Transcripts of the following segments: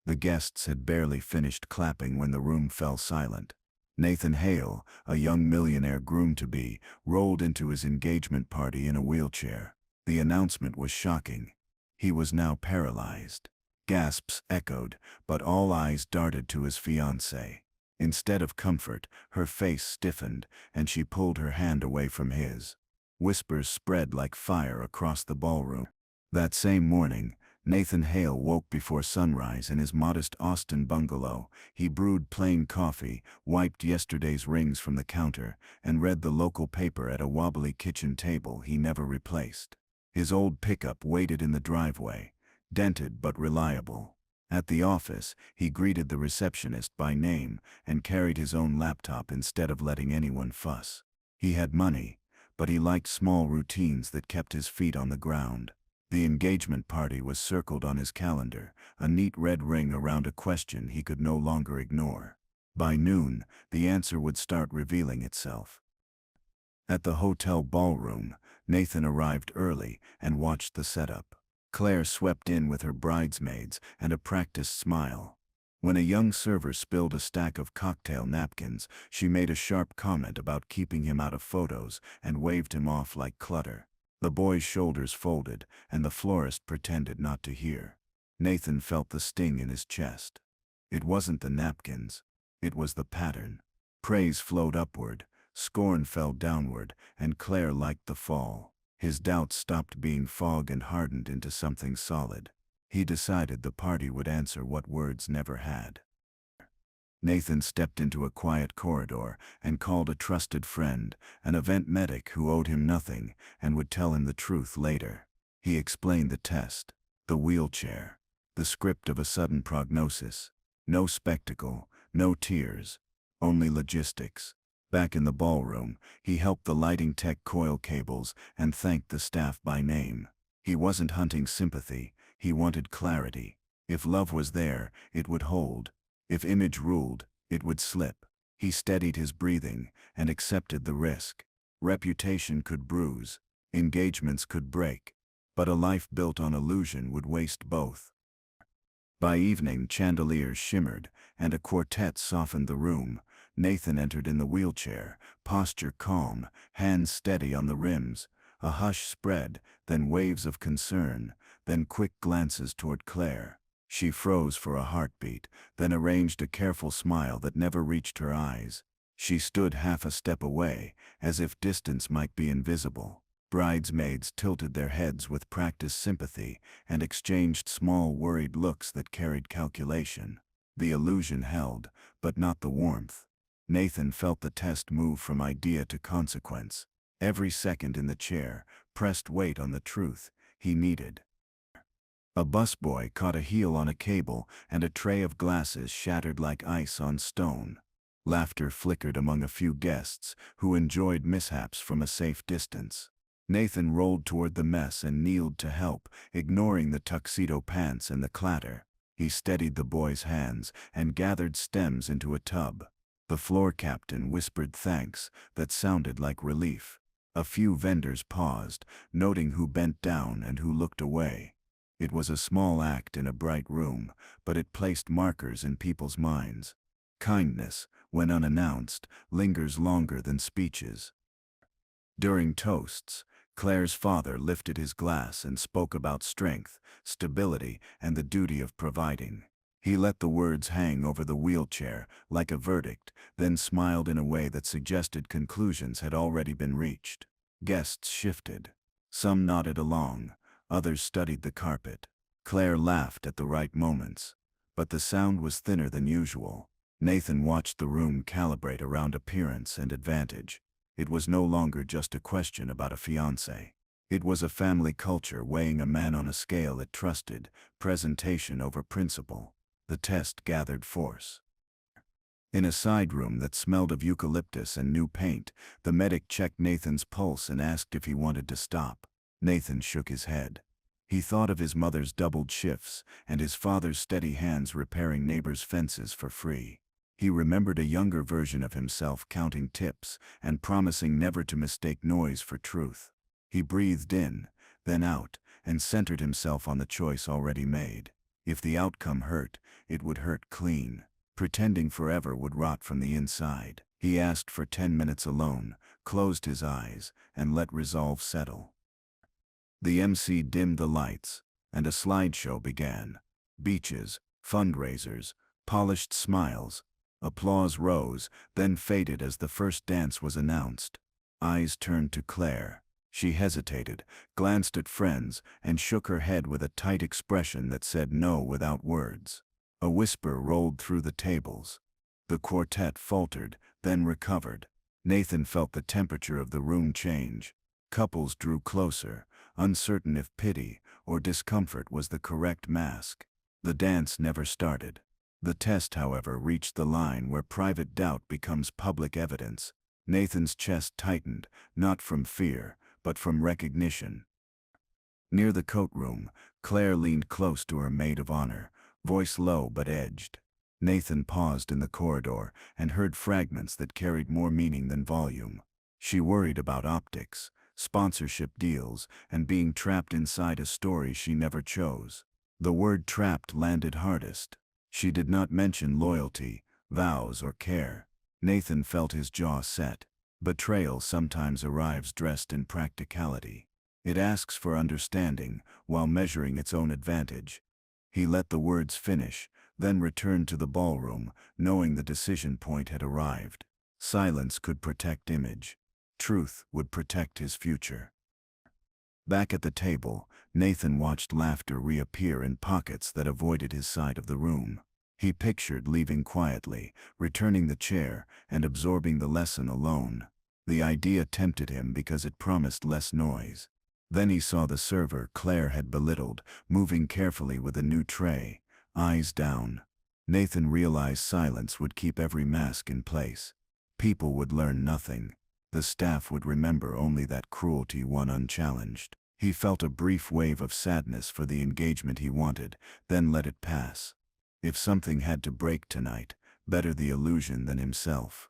The guests had barely finished clapping when the room fell silent. Nathan Hale, a young millionaire groom-to-be, rolled into his engagement party in a wheelchair. The announcement was shocking. He was now paralyzed. Gasps echoed, but all eyes darted to his fiancée. Instead of comfort, her face stiffened, and she pulled her hand away from his. Whispers spread like fire across the ballroom. That same morning, Nathan Hale woke before sunrise in his modest Austin bungalow. He brewed plain coffee, wiped yesterday's rings from the counter, and read the local paper at a wobbly kitchen table he never replaced. His old pickup waited in the driveway, dented but reliable. At the office, he greeted the receptionist by name and carried his own laptop instead of letting anyone fuss. He had money, but he liked small routines that kept his feet on the ground. The engagement party was circled on his calendar, a neat red ring around a question he could no longer ignore. By noon, the answer would start revealing itself. At the hotel ballroom, Nathan arrived early and watched the setup. Claire swept in with her bridesmaids and a practiced smile. When a young server spilled a stack of cocktail napkins, she made a sharp comment about keeping him out of photos and waved him off like clutter. The boy's shoulders folded, and the florist pretended not to hear. Nathan felt the sting in his chest. It wasn't the napkins. It was the pattern. Praise flowed upward, scorn fell downward, and Claire liked the fall. His doubts stopped being fog and hardened into something solid. He decided the party would answer what words never had. Nathan stepped into a quiet corridor and called a trusted friend, an event medic who owed him nothing and would tell him the truth later. He explained the test, the wheelchair, the script of a sudden prognosis. No spectacle, no tears, only logistics. Back in the ballroom, he helped the lighting tech coil cables and thanked the staff by name. He wasn't hunting sympathy, he wanted clarity. If love was there, it would hold. If image ruled, it would slip. He steadied his breathing and accepted the risk. Reputation could bruise, engagements could break, but a life built on illusion would waste both. By evening, chandeliers shimmered, and a quartet softened the room. Nathan entered in the wheelchair, posture calm, hands steady on the rims. A hush spread, then waves of concern, then quick glances toward Claire. She froze for a heartbeat, then arranged a careful smile that never reached her eyes. She stood half a step away, as if distance might be invisible. Bridesmaids tilted their heads with practiced sympathy and exchanged small worried looks that carried calculation. The illusion held, but not the warmth. Nathan felt the test move from idea to consequence. Every second in the chair pressed weight on the truth he needed. A busboy caught a heel on a cable, and a tray of glasses shattered like ice on stone. Laughter flickered among a few guests, who enjoyed mishaps from a safe distance. Nathan rolled toward the mess and kneeled to help, ignoring the tuxedo pants and the clatter. He steadied the boy's hands and gathered stems into a tub. The floor captain whispered thanks that sounded like relief. A few vendors paused, noting who bent down and who looked away. It was a small act in a bright room, but it placed markers in people's minds. Kindness, when unannounced, lingers longer than speeches. During toasts, Claire's father lifted his glass and spoke about strength, stability, and the duty of providing. He let the words hang over the wheelchair like a verdict, then smiled in a way that suggested conclusions had already been reached. Guests shifted. Some nodded along, others studied the carpet. Claire laughed at the right moments, but the sound was thinner than usual. Nathan watched the room calibrate around appearance and advantage. It was no longer just a question about a fiancé. It was a family culture weighing a man on a scale it trusted, presentation over principle. The test gathered force. In a side room that smelled of eucalyptus and new paint, the medic checked Nathan's pulse and asked if he wanted to stop. Nathan shook his head. He thought of his mother's doubled shifts and his father's steady hands repairing neighbors' fences for free. He remembered a younger version of himself counting tips and promising never to mistake noise for truth. He breathed in, then out, and centered himself on the choice already made. If the outcome hurt, it would hurt clean. Pretending forever would rot from the inside. He asked for 10 minutes alone, closed his eyes, and let resolve settle. The MC dimmed the lights, and a slideshow began. Beaches, fundraisers, polished smiles. Applause rose, then faded as the first dance was announced. Eyes turned to Claire. She hesitated, glanced at friends, and shook her head with a tight expression that said no without words. A whisper rolled through the tables. The quartet faltered, then recovered. Nathan felt the temperature of the room change. Couples drew closer, uncertain if pity or discomfort was the correct mask. The dance never started. The test, however, reached the line where private doubt becomes public evidence. Nathan's chest tightened, not from fear, but from recognition. Near the coat room, Claire leaned close to her maid of honor, voice low but edged. Nathan paused in the corridor and heard fragments that carried more meaning than volume. She worried about optics, sponsorship deals, and being trapped inside a story she never chose. The word trapped landed hardest. She did not mention loyalty, vows, or care. Nathan felt his jaw set. Betrayal sometimes arrives dressed in practicality. It asks for understanding while measuring its own advantage. He let the words finish, then returned to the ballroom, knowing the decision point had arrived. Silence could protect image. Truth would protect his future. Back at the table, Nathan watched laughter reappear in pockets that avoided his side of the room. He pictured leaving quietly, returning the chair, and absorbing the lesson alone. The idea tempted him because it promised less noise. Then he saw the server Claire had belittled, moving carefully with a new tray, eyes down. Nathan realized silence would keep every mask in place. People would learn nothing. The staff would remember only that cruelty won unchallenged. He felt a brief wave of sadness for the engagement he wanted, then let it pass. If something had to break tonight, better the illusion than himself.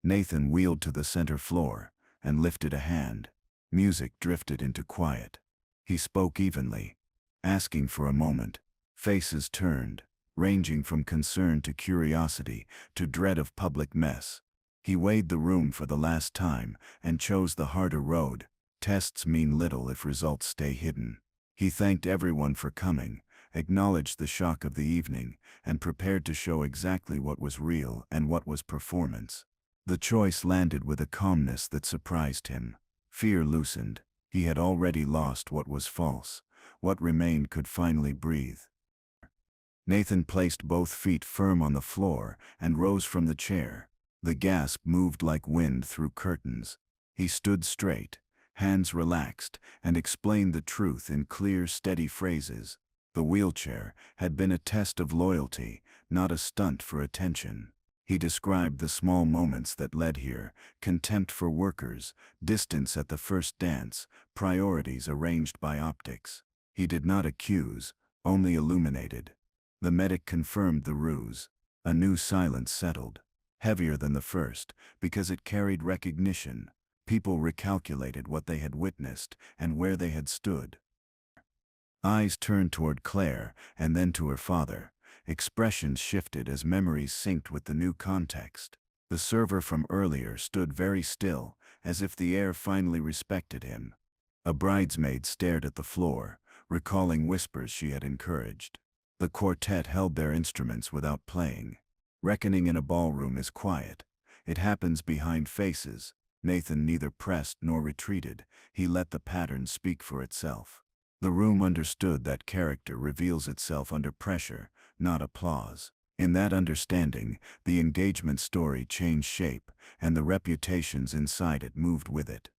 Nathan wheeled to the center floor and lifted a hand. Music drifted into quiet. He spoke evenly, asking for a moment. Faces turned, ranging from concern to curiosity to dread of public mess. He weighed the room for the last time and chose the harder road. Tests mean little if results stay hidden. He thanked everyone for coming, acknowledged the shock of the evening, and prepared to show exactly what was real and what was performance. The choice landed with a calmness that surprised him. Fear loosened. He had already lost what was false. What remained could finally breathe. Nathan placed both feet firm on the floor and rose from the chair. The gasp moved like wind through curtains. He stood straight, hands relaxed, and explained the truth in clear, steady phrases. The wheelchair had been a test of loyalty, not a stunt for attention. He described the small moments that led here: contempt for workers, distance at the first dance, priorities arranged by optics. He did not accuse, only illuminated. The medic confirmed the ruse. A new silence settled, heavier than the first, because it carried recognition. People recalculated what they had witnessed and where they had stood. Eyes turned toward Claire and then to her father. Expressions shifted as memories synced with the new context. The server from earlier stood very still, as if the air finally respected him. A bridesmaid stared at the floor, recalling whispers she had encouraged. The quartet held their instruments without playing. Reckoning in a ballroom is quiet. It happens behind faces. Nathan neither pressed nor retreated. He let the pattern speak for itself. The room understood that character reveals itself under pressure, not applause. In that understanding, the engagement story changed shape, and the reputations inside it moved with it.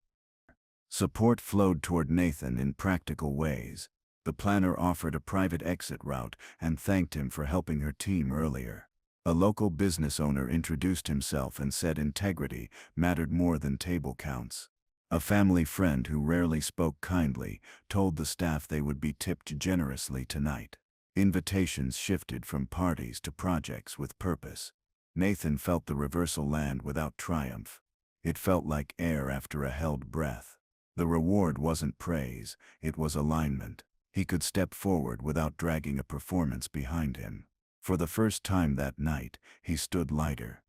Support flowed toward Nathan in practical ways. The planner offered a private exit route and thanked him for helping her team earlier. A local business owner introduced himself and said integrity mattered more than table counts. A family friend who rarely spoke kindly told the staff they would be tipped generously tonight. Invitations shifted from parties to projects with purpose. Nathan felt the reversal land without triumph. It felt like air after a held breath. The reward wasn't praise, it was alignment. He could step forward without dragging a performance behind him. For the first time that night, he stood lighter.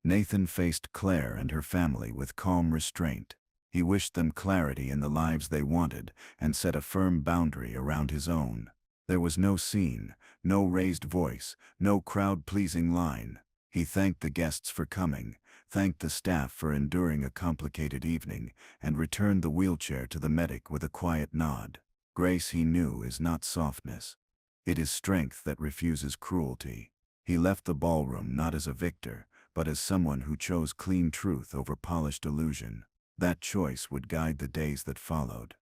Nathan faced Claire and her family with calm restraint. He wished them clarity in the lives they wanted and set a firm boundary around his own. There was no scene, no raised voice, no crowd-pleasing line. He thanked the guests for coming, thanked the staff for enduring a complicated evening, and returned the wheelchair to the medic with a quiet nod. Grace, he knew, is not softness. It is strength that refuses cruelty. He left the ballroom not as a victor, but as someone who chose clean truth over polished illusion. That choice would guide the days that followed.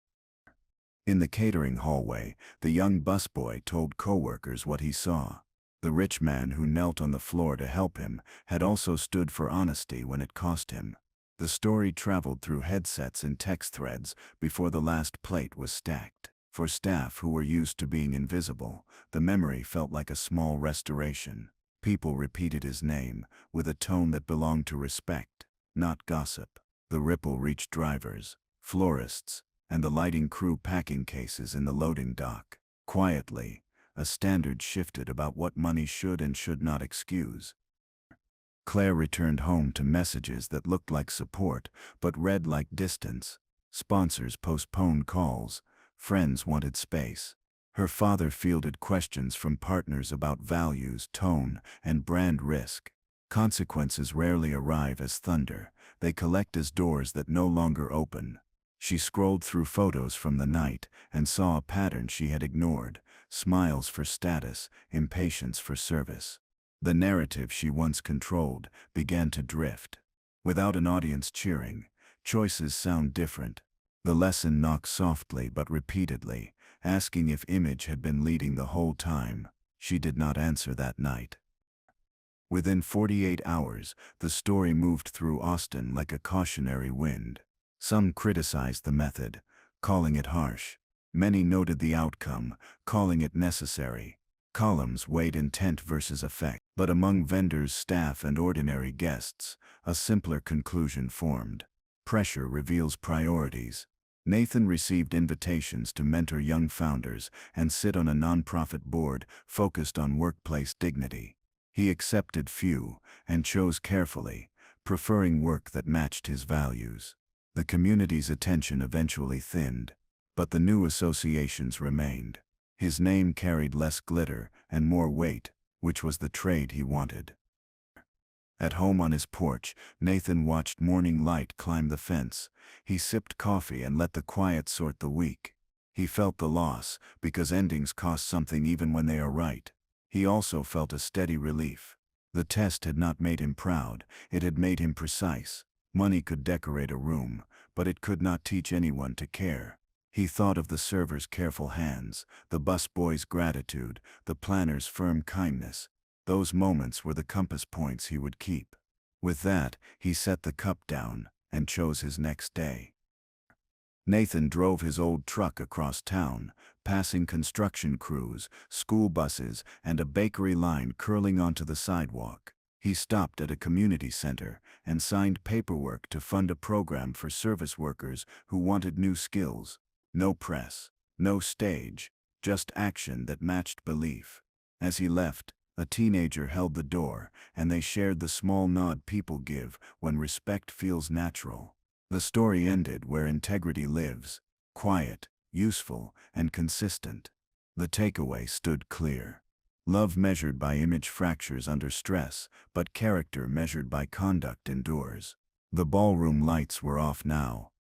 In the catering hallway, the young busboy told coworkers what he saw. The rich man who knelt on the floor to help him had also stood for honesty when it cost him. The story traveled through headsets and text threads before the last plate was stacked. For staff who were used to being invisible, the memory felt like a small restoration. People repeated his name, with a tone that belonged to respect, not gossip. The ripple reached drivers, florists, and the lighting crew packing cases in the loading dock. Quietly, a standard shifted about what money should and should not excuse. Claire returned home to messages that looked like support, but read like distance. Sponsors postponed calls. Friends wanted space. Her father fielded questions from partners about values, tone, and brand risk. Consequences rarely arrive as thunder. They collect as doors that no longer open. She scrolled through photos from the night and saw a pattern she had ignored: smiles for status, impatience for service. The narrative she once controlled began to drift. Without an audience cheering, choices sound different. The lesson knocked softly but repeatedly, asking if image had been leading the whole time. She did not answer that night. Within 48 hours, the story moved through Austin like a cautionary wind. Some criticized the method, calling it harsh. Many noted the outcome, calling it necessary. Columns weighed intent versus effect. But among vendors, staff, and ordinary guests, a simpler conclusion formed. Pressure reveals priorities. Nathan received invitations to mentor young founders and sit on a nonprofit board focused on workplace dignity. He accepted few and chose carefully, preferring work that matched his values. The community's attention eventually thinned, but the new associations remained. His name carried less glitter and more weight, which was the trade he wanted. At home on his porch, Nathan watched morning light climb the fence. He sipped coffee and let the quiet sort the week. He felt the loss, because endings cost something even when they are right. He also felt a steady relief. The test had not made him proud, it had made him precise. Money could decorate a room, but it could not teach anyone to care. He thought of the server's careful hands, the busboy's gratitude, the planner's firm kindness. Those moments were the compass points he would keep. With that, he set the cup down and chose his next day. Nathan drove his old truck across town, passing construction crews, school buses, and a bakery line curling onto the sidewalk. He stopped at a community center and signed paperwork to fund a program for service workers who wanted new skills. No press, no stage, just action that matched belief. As he left, a teenager held the door, and they shared the small nod people give when respect feels natural. The story ended where integrity lives: quiet, useful, and consistent. The takeaway stood clear. Love measured by image fractures under stress, but character measured by conduct endures. The ballroom lights were off now,